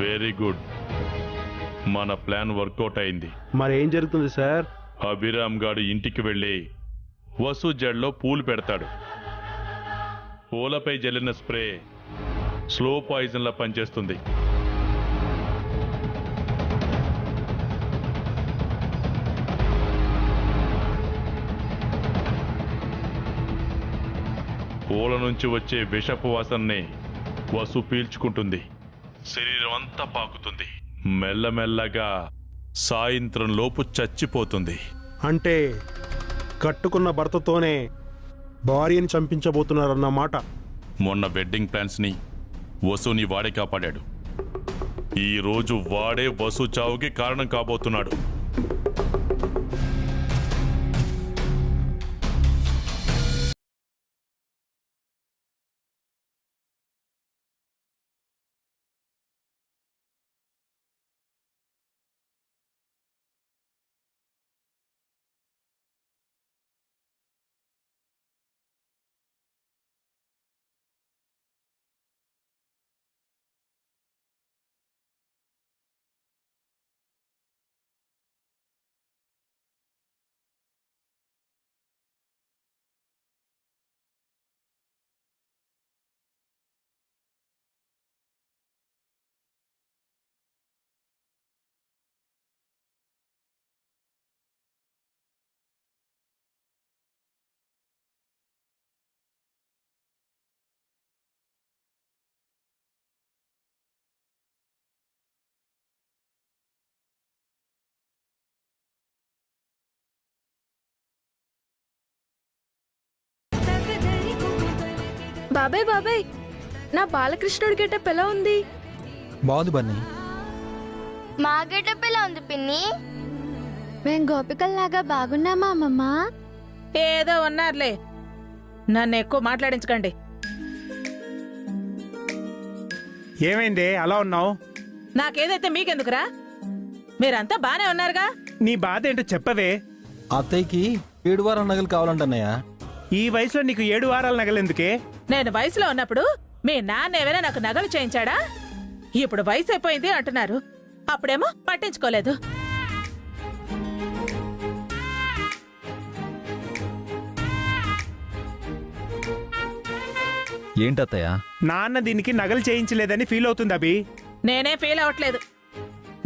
Very good. మన plan work out అయింది. మరి ఏం జరుగుతుంది సార్? అభిరామ్ గాడు ఇంటికి వెళ్ళి వసు జడ్లో పూలు పెడతాడు. పూలపై జల్లిన స్ప్రే స్లో పాయిజన్లా పనిచేస్తుంది. పూల నుంచి వచ్చే విషపు వాసనని వసు పీల్చుకుంటుంది. శరీరం అంతా పాకుతుంది. మెల్లమెల్లగా సాయంత్రం లోపు చచ్చిపోతుంది. అంటే కట్టుకున్న భర్తతోనే భార్యని చంపించబోతున్నారన్నమాట. మొన్న వెడ్డింగ్ ప్లాన్స్ ని వసుని వాడే కాపాడాడు. ఈ రోజు వాడే వసు చావుకి కారణం కాబోతున్నాడు. బాబాయ్ బాబాయ్, నా బాలకృష్ణుడి గెటప్ ఎలా ఉంది? బాగుంది బన్నీ. మా గెటప్ ఎలా ఉంది పిన్ని? మేం గోపికల్లాగా బాగున్నామా అమ్మమ్మ? ఏదో ఉన్నారులే, నన్ను ఎక్కువ మాట్లాడించకండి. ఏమైంది అలా ఉన్నావు? నాకేదైతే మీకెందుకురా? మీరంతా బానే ఉన్నారుగా. నీ బాధ ఏంటో చెప్పవే. అత్తయ్యకి 7 వారాల నగలు కావాలంటన్నయ్యా. ఈ వయసులో నీకు 7 వారాల నగలెందుకే? నేను వయసులో ఉన్నప్పుడు మీ నాన్న ఏమైనా నాకు నగలు చేయించాడా? ఇప్పుడు వయసు అయిపోయింది అంటున్నారు, అప్పుడేమో పట్టించుకోలేదు. ఏంటత్తయ్యా? నాన్న దీనికి నగలు చేయించలేదని ఫీల్ అవుతుంది అభి. నేనే ఫీల్ అవట్లేదు.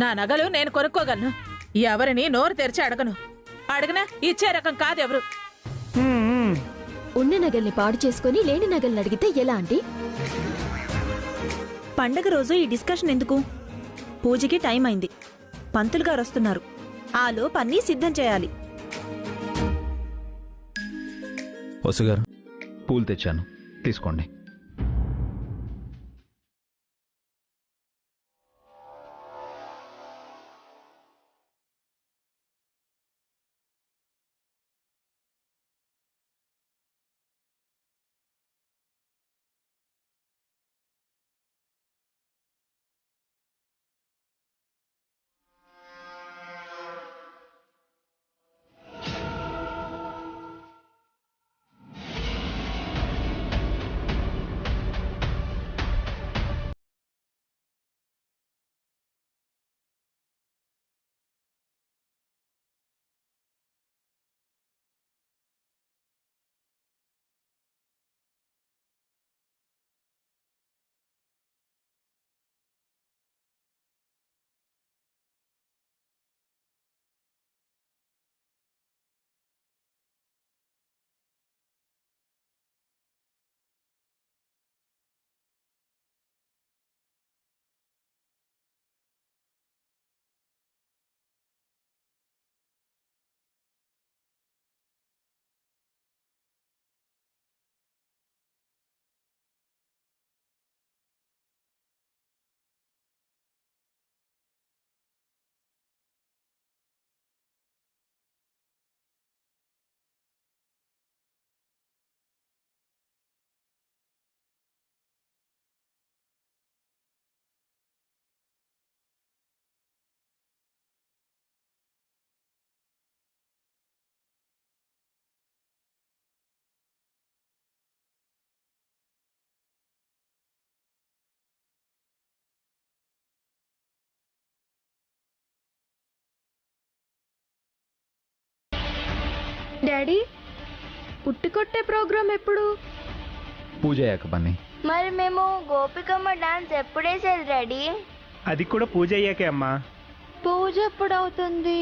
నా నగలు నేను కొనుక్కోగలను. ఎవరిని నోరు తెరిచి అడగను. అడిగినా ఇచ్చే రకం కాదెవరు. ఉన్న నగల్ని పాడు చేసుకుని లేని నగల్ని అడిగితే ఎలా అండి? పండగ రోజు ఈ డిస్కషన్ ఎందుకు? పూజకి టైం అయింది, పంతులు గారు వస్తున్నారు. ఆలోపు అన్నీ సిద్ధం చేయాలి. వసుగారు, పూలు తెచ్చాను, తీసుకోండి. డాడీ ఉట్టికొట్టే ప్రోగ్రాం ఎప్పుడు? పూజ అయ్యాక బన్నీ. మరి మేము గోపికమ్మ డాన్స్ ఎప్పుడేసేది డాడీ? అది కూడా పూజ అయ్యాకే అమ్మా. పూజ ఎప్పుడు అవుతుంది?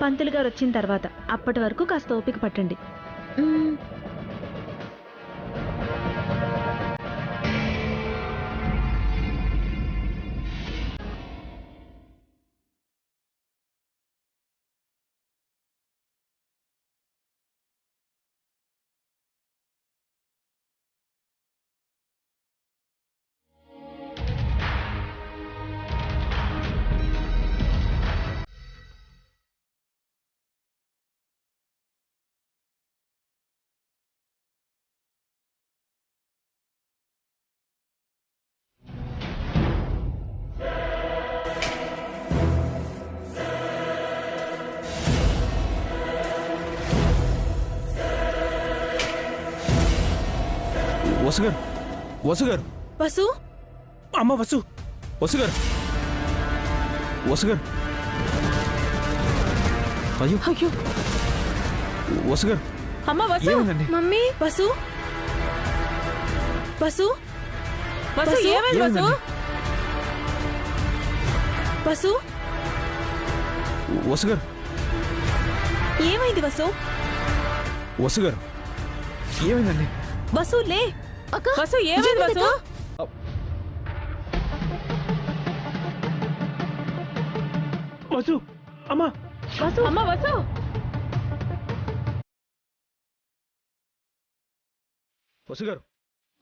పంతులు గారు వచ్చిన తర్వాత. అప్పటి వరకు కాస్త ఓపిక పట్టండి. మ్మ్. వసుగారు, వసుగారు, వసు, అమ్మ వసు, వసుగారు, వసుగారు. అయ్యో అయ్యో, వసుగారు, అమ్మ వసు, ఏమైందండి? మమ్మీ, వసు, వసు, వసు ఏమైంది వసు? ఏమైందండి? వసు, వసుగారు, ఏమైంది వసు? వసుగారు, ఏమైందండి? వసు లే. వసు ఏమైంది వసు? వసు, అమ్మా, వసు అమ్మ వసు. వసుగారు,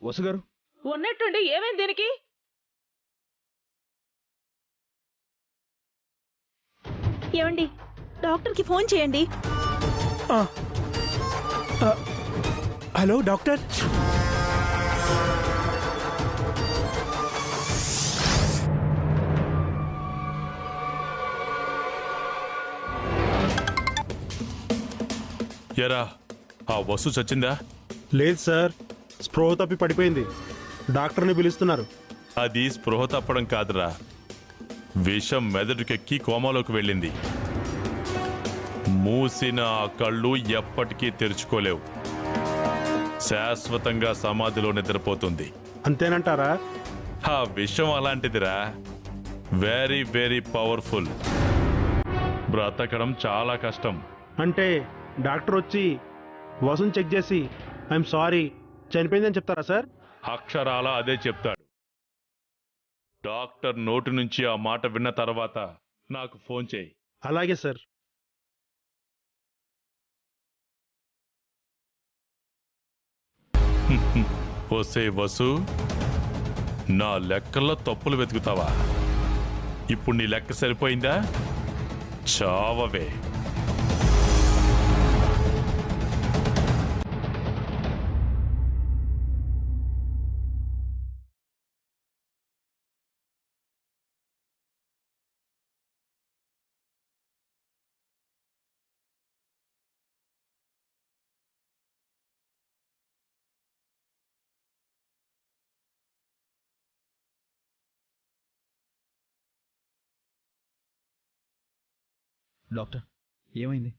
వసుగారు, ఉన్నట్టుండి ఏమైంది దీనికి? ఏమండి, డాక్టర్కి ఫోన్ చేయండి. Hello doctor. ఎరా ఆ వసు చచ్చిందా? లేదు సార్, స్ప్రోహ తప్పి పడిపోయింది. డాక్టర్ని పిలుస్తున్నారు. అది స్పృహ తప్పడం కాదురా, విషం మెదడుకెక్కి కోమాలోకి వెళ్ళింది. మూసిన ఆ కళ్ళు ఎప్పటికీ తెరుచుకోలేవు. శాశ్వతంగా సమాధిలో నిద్రపోతుంది. అంతేనంటారా? ఆ విషం అలాంటిదిరా, వెరీ వెరీ పవర్ఫుల్. బ్రతకడం చాలా కష్టం. అంటే డాక్టర్ వచ్చి వసుని చెక్ చేసి ఐఎమ్ సారీ చనిపోయిందని చెప్తారా సార్? అక్షరాల అదే చెప్తాడు. డాక్టర్ నోటి నుంచి ఆ మాట విన్న తర్వాత నాకు ఫోన్ చేయి. అలాగే సార్. ఒసే వసు, నా లెక్కల్లో తప్పులు వెతుకుతావా? ఇప్పుడు నీ లెక్క సరిపోయిందా? చావవే. డాక్టర్, ఏమైంది?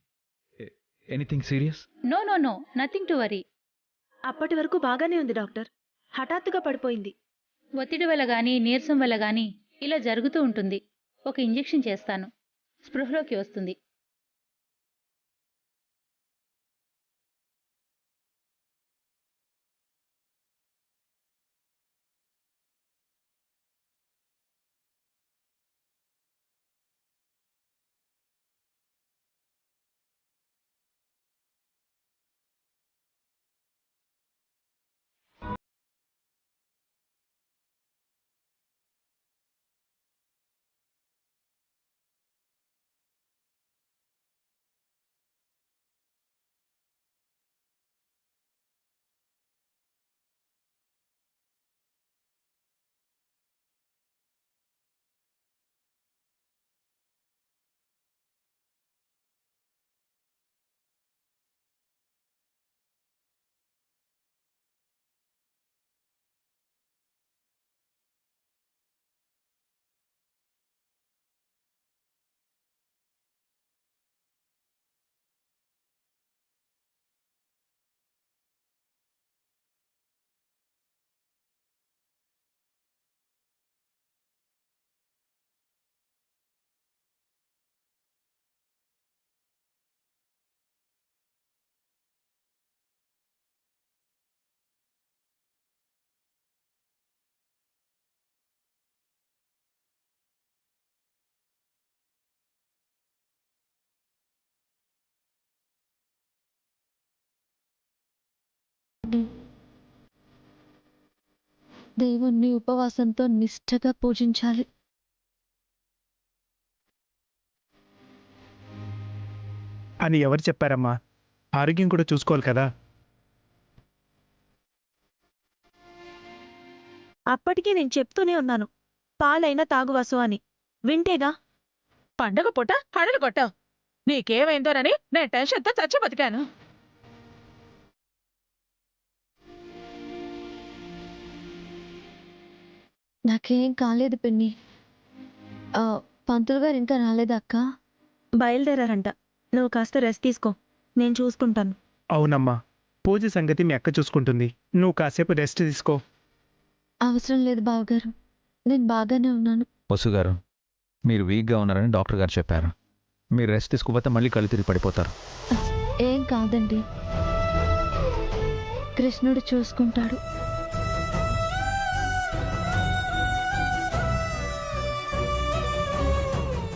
Anything serious? No no no, nothing to worry. అప్పటి వరకు బాగానే ఉంది డాక్టర్. హఠాత్తుగా పడిపోయింది. ఒత్తిడి వల్ల గానీ నీరసం వల్ల గానీ ఇలా జరుగుతూ ఉంటుంది. ఒక ఇంజెక్షన్ చేస్తాను, స్పృహలోకి వస్తుంది. అవునండి. దేవుణ్ణి ఉపవాసంతో నిష్ఠగా పూజించాలి. అని ఎవరు చెప్పారమ్మా? ఆరోగ్యం కూడా చూసుకోవాలి కదా. అప్పటికీ నేను చెప్తూనే ఉన్నాను, పాలైనా తాగు వసు అని. వింటేగా. పండగ పూట హడలు కొట్టావు. నీకేమైందోనని నేను టెన్షన్తో చచ్చి బతికాను. నాకేం కాలేదు పిన్ని. పంతులు గారు ఇంకా రాలేదా అక్క? బయలుదేరారంట. నువ్వు కాస్త రెస్ట్ తీసుకో, నేను చూసుకుంటాను. అవునమ్మా, పూజ సంగతి మీ అక్క చూసుకుంటుంది. నువ్వు కాసేపు రెస్ట్ తీసుకో. అవసరం లేదు బావగారు, నేను బాగానే ఉన్నాను. వసు గారు, మీరు వీక్గా ఉన్నారని డాక్టర్ గారు చెప్పారు. మీరు రెస్ట్ తీసుకోకపోతే మళ్ళీ కళ్ళు తిరిగి పడిపోతారు. ఏం కాదండి, కృష్ణుడు చూసుకుంటాడు.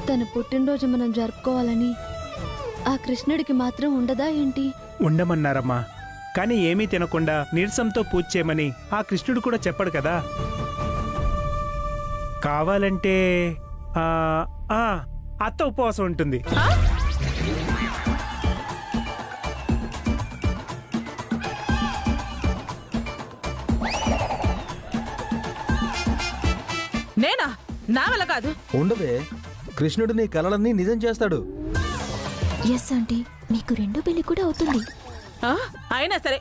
తన పుట్టినరోజు మనం జరుపుకోవాలని ఆ కృష్ణుడికి మాత్రం ఉండదా ఏంటి? ఉండమన్నారమ్మా, కానీ ఏమీ తినకుండా నీరసంతో పూజ చేయమని ఆ కృష్ణుడు కూడా చెప్పడు కదా. కావాలంటే ఆ, ఆ, అత్త ఉపవాసం ఉంటుంది. నేనా? నా వల్ల కాదు. ఉండవే, కృష్ణుడు నీ కలలన్నీ నిజం చేస్తాడు. ఎస్ ఆంటీ, మీకు రెండో పెళ్లి కూడా అవుతుంది. అయినా సరే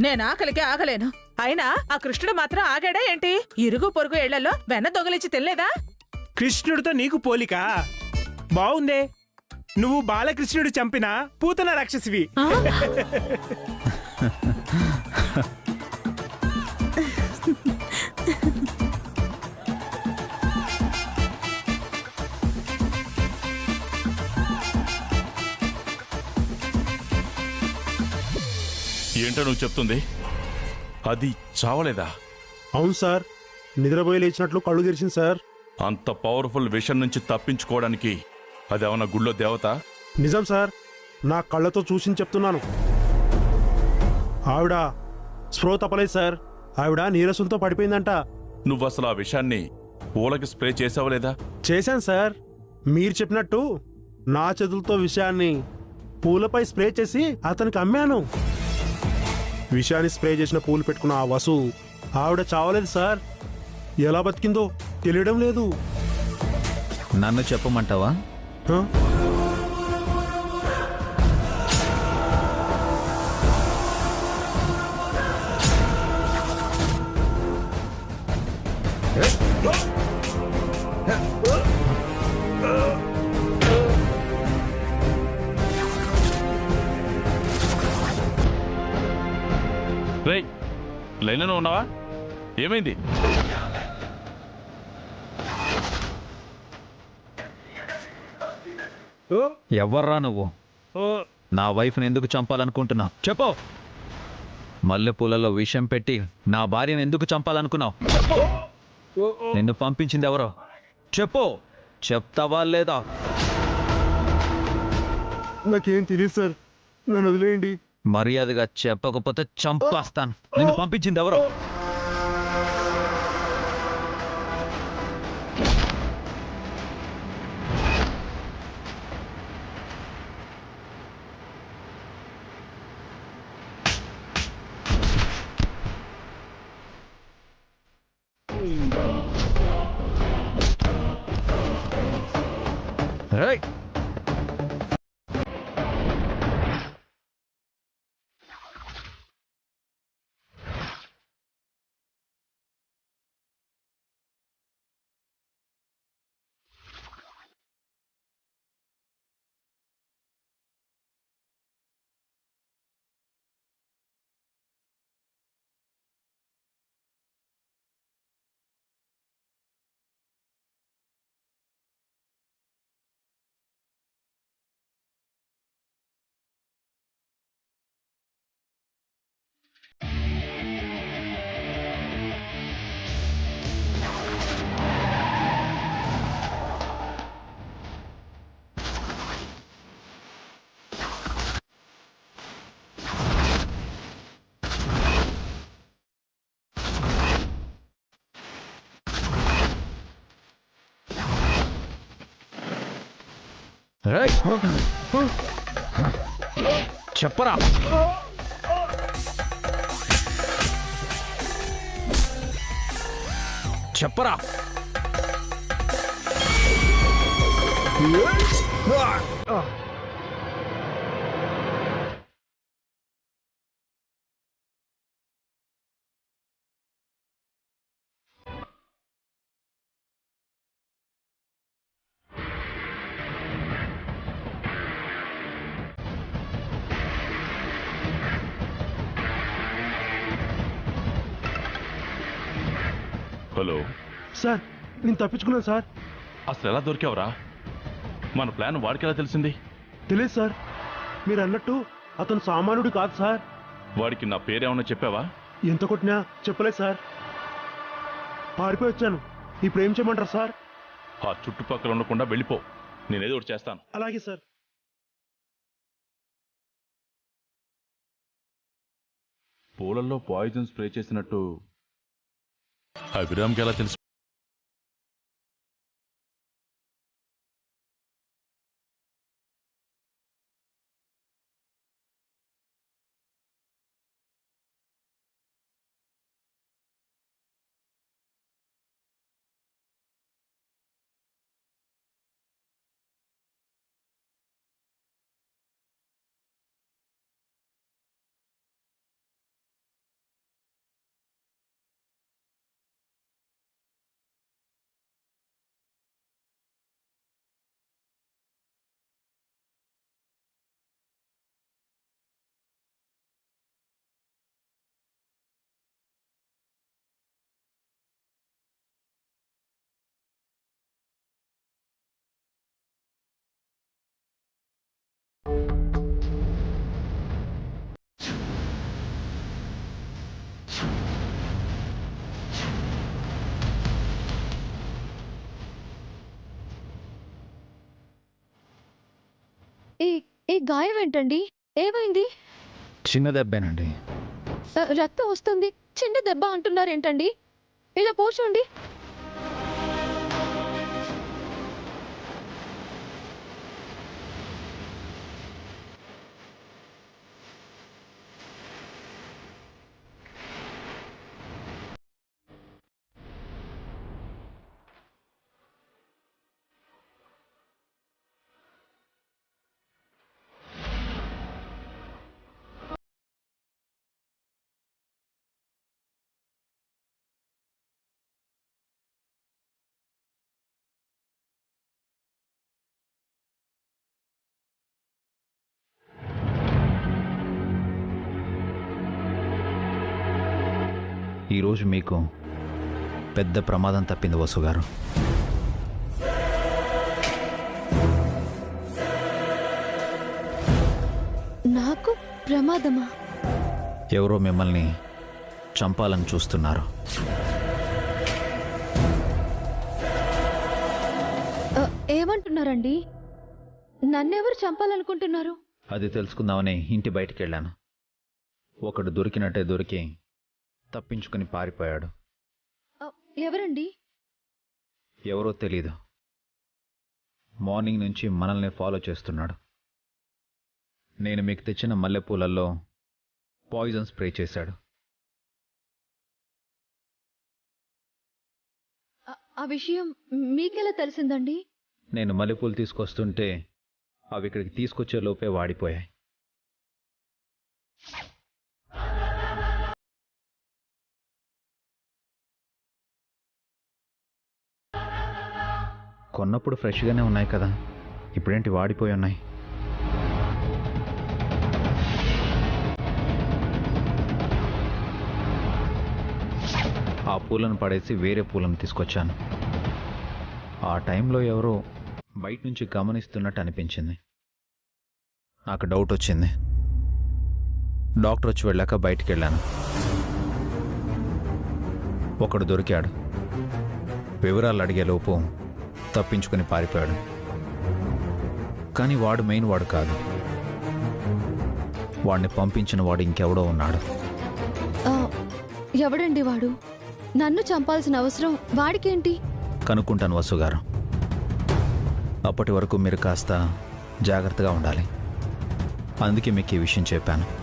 నేను ఆకలికి ఆగలేను. అయినా ఆ కృష్ణుడు మాత్రం ఆగాడా ఏంటి? ఇరుగు పొరుగు ఇళ్లలో వెన్న దొంగలిచ్చి తినలేదా? కృష్ణుడితో నీకు పోలిక బావుందే. నువ్వు బాలకృష్ణుడు చంపిన పూతన రాక్షసివి. ఏంటో నువ్వు చెప్తుంది? అది చావలేదా? అవును సార్, నిద్రపోయి లేచినట్లు కళ్ళు తెరిచింది సార్. అంత పవర్ఫుల్ విషయం నుంచి తప్పించుకోవడానికి అది ఏమన్నా గుళ్ళో దేవత? నిజం సార్, నా కళ్ళతో చూసి చెప్తున్నాను. ఆవిడ స్ప్రో తప్పలేదు సార్, ఆవిడ నీరసంతో పడిపోయిందంట. నువ్వు అసలు ఆ విషయాన్ని పూలకి స్ప్రే చేసావలేదా? చేశాను సార్, మీరు చెప్పినట్టు నా చేతులతో విషయాన్ని పూలపై స్ప్రే చేసి అతనికి అమ్మాను. విషయాన్ని స్ప్రే చేసిన పూలు పెట్టుకున్న ఆ వసు ఆవిడ చావలేదు సార్. ఎలా బతికిందో తెలియడం లేదు. నన్ను చెప్పమంటావా? రేయ్, లైన్లో ఉన్నావా? ఏమైంది? ఎవర్రా నువ్వు? నా వైఫ్ని ఎందుకు చంపాలనుకుంటున్నావు? చెప్పు. మల్లెపూలలో విషం పెట్టి నా భార్యను ఎందుకు చంపాలనుకున్నావు? నిన్ను పంపించింది ఎవరో చెప్పు. చెప్తావా లేదా? నాకేం తెలియదు సార్, నన్ను వదిలేయండి. మర్యాదగా చెప్పకపోతే చంపేస్తాను. నిన్ను పంపించింది ఎవరో? Hey! ఏయ్! చెప్పరా చెప్పరా హలో సార్ నేను తప్పించుకున్నాను సార్. అసలు ఎలా దొరికావురా? మన ప్లాన్ వాడికి ఎలా తెలిసింది? తెలియదు సార్. మీరు అన్నట్టు అతను సామాన్యుడు కాదు సార్. వాడికి నా పేరేమన్నా చెప్పావా? ఎంత కొట్టినా చెప్పలేదు సార్. పారిపోయి వచ్చాను. ఇప్పుడు ఏం చేయమంటారు సార్? ఆ చుట్టుపక్కల ఉండకుండా వెళ్ళిపో. నేనేదో ఒకటి చేస్తాను. అలాగే సార్. పూలల్లో పాయిజన్ స్ప్రే చేసినట్టు అభిరామ్కి ఎలా తెలుసు? ఈ గాయం ఏంటండి? ఏమైంది? చిన్న దెబ్బేనండి. రక్తం వస్తుంది, చిన్న దెబ్బ అంటున్నారేంటండి? ఇలా కూర్చోండి. ఈరోజు మీకు పెద్ద ప్రమాదం తప్పింది వసు గారు. నాకు ప్రమాదమా? ఎవరో మిమ్మల్ని చంపాలని చూస్తున్నారు. ఏమంటున్నారండి? నన్నెవరు చంపాలనుకుంటున్నారు? అది తెలుసుకుందామని ఇంటి బయటికి వెళ్ళాను. ఒకడు దొరికినట్టే దొరికి తప్పించుకుని పారిపోయాడు. ఎవరండి? ఎవరో తెలీదు. మార్నింగ్ నుంచి మనల్ని ఫాలో చేస్తున్నాడు. నేను మీకు తెచ్చిన మల్లెపూలల్లో పాయిజన్ స్ప్రే చేశాడు. ఆ విషయం మీకెలా తెలిసిందండి? నేను మల్లెపూలు తీసుకొస్తుంటే అవి ఇక్కడికి తీసుకొచ్చే లోపే వాడిపోయాయి. కొన్నప్పుడు ఫ్రెష్గానే ఉన్నాయి కదా, ఇప్పుడేంటి వాడిపోయి ఉన్నాయి? ఆ పూలను పడేసి వేరే పూలను తీసుకొచ్చాను. ఆ టైంలో ఎవరో బయట నుంచి గమనిస్తున్నట్టు అనిపించింది. నాకు డౌట్ వచ్చింది. డాక్టర్ వచ్చి వెళ్ళాక బయటికి వెళ్ళాను. ఒకడు దొరికాడు. వివరాలు అడిగేలోపు తప్పించుకుని పారిపోయాడు. కానీ వాడు మెయిన్ వాడు కాదు. వాడిని పంపించిన వాడు ఇంకెవడో ఉన్నాడు. ఎవడండి వాడు? నన్ను చంపాల్సిన అవసరం వాడికేంటి? కనుక్కుంటాను వసు గారు. అప్పటి వరకు మీరు కాస్త జాగ్రత్తగా ఉండాలి. అందుకే మీకు ఈ విషయం చెప్పాను.